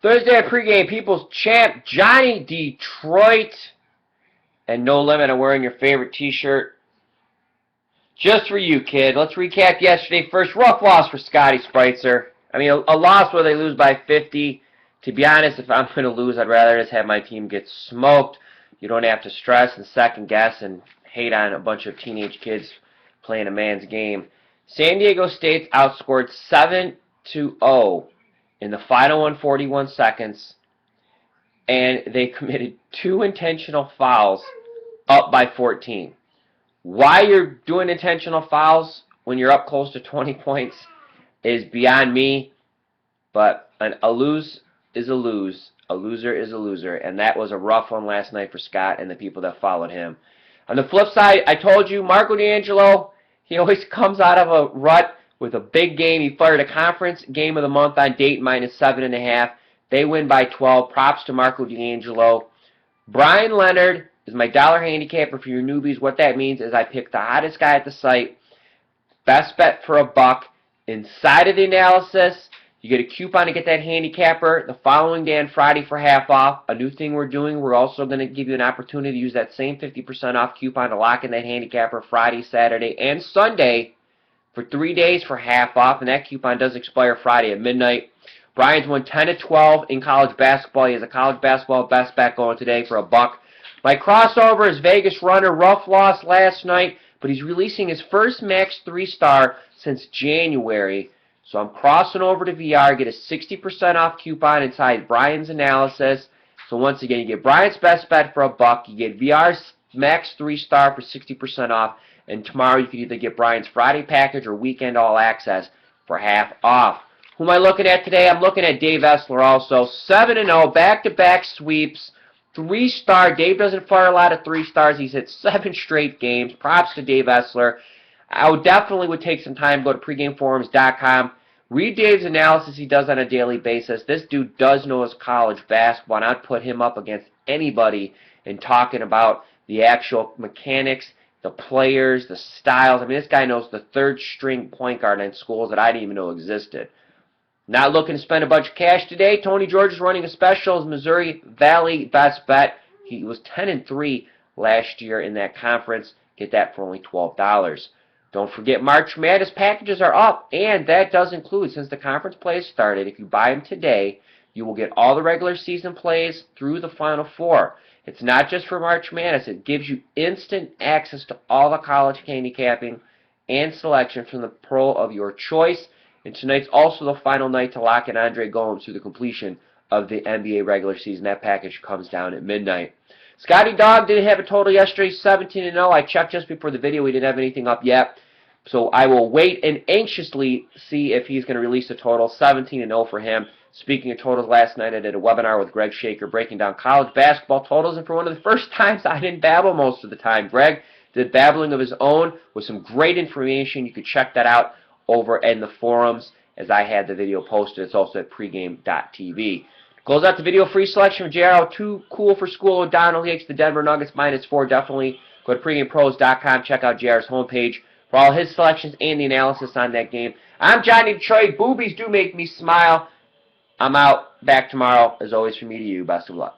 Thursday at pregame, People's Champ, Johnny Detroit. And No Limit on wearing your favorite t-shirt. Just for you, kid. Let's recap yesterday. First, rough loss for Scotty Spitzer. I mean, a loss where they lose by 50. To be honest, if I'm going to lose, I'd rather just have my team get smoked. You don't have to stress and second guess and hate on a bunch of teenage kids playing a man's game. San Diego State outscored 7-0 in the final 141 seconds, and they committed 2 intentional fouls up by 14. Why you're doing intentional fouls when you're up close to 20 points is beyond me, but a lose is a lose. A loser is a loser, and that was a rough one last night for Scott and the people that followed him. On the flip side, I told you, Marco D'Angelo, he always comes out of a rut with a big game. He fired a conference game of the month on Dayton -7.5. They win by 12. Props to Marco D'Angelo. Brian Leonard is my dollar handicapper for your newbies. What that means is I pick the hottest guy at the site. Best bet for $1. Inside of the analysis, you get a coupon to get that handicapper the following day on Friday for half off. A new thing we're doing, we're also going to give you an opportunity to use that same 50% off coupon to lock in that handicapper Friday, Saturday, and Sunday for 3 days for half off. And that coupon does expire Friday at midnight. Brian's won 10-12 in college basketball. He has a college basketball best bet going today for $1. My crossover is Vegas Runner. Rough loss last night, but he's releasing his first Max 3-star since January. So I'm crossing over to VR, get a 60% off coupon inside Brian's analysis. So once again, you get Brian's best bet for $1. You get VR's Max 3-star for 60% off. And tomorrow you can either get Brian's Friday package or weekend all access for half off. Who am I looking at today? I'm looking at Dave Essler also. 7-0, back-to-back sweeps. 3-star. Dave doesn't fire a lot of 3-stars. He's hit 7 straight games. Props to Dave Essler. I would take some time, go to pregameforums.com. Read Dave's analysis he does on a daily basis. This dude does know his college basketball, and I'd put him up against anybody in talking about the actual mechanics, the players, the styles. I mean, this guy knows the third-string point guard in schools that I didn't even know existed. Not looking to spend a bunch of cash today. Tony George is running a special as Missouri Valley best bet. He was 10-3 last year in that conference. Get that for only $12. Don't forget March Madness packages are up, and that does include, since the conference plays started, if you buy them today, you will get all the regular season plays through the Final Four. It's not just for March Madness. It gives you instant access to all the college handicapping and selection from the pro of your choice. And tonight's also the final night to lock in Andre Gomes through the completion of the NBA regular season. That package comes down at midnight. Scotty Dog didn't have a total yesterday, 17-0. I checked just before the video. We didn't have anything up yet. So I will wait and anxiously see if he's going to release a total. 17-0 for him. Speaking of totals, last night I did a webinar with Greg Shaker breaking down college basketball totals. And for one of the first times, I didn't babble most of the time. Greg did babbling of his own with some great information. You could check that out over in the forums as I had the video posted. It's also at pregame.tv. Close out the video, free selection of JRL. Too cool for school. O'Donnell, he takes the Denver Nuggets -4. Definitely go to pregamepros.com. Check out JR's homepage for all his selections and the analysis on that game. I'm Johnny Detroit. Boobies do make me smile. I'm out. Back tomorrow. As always, from me to you. Best of luck.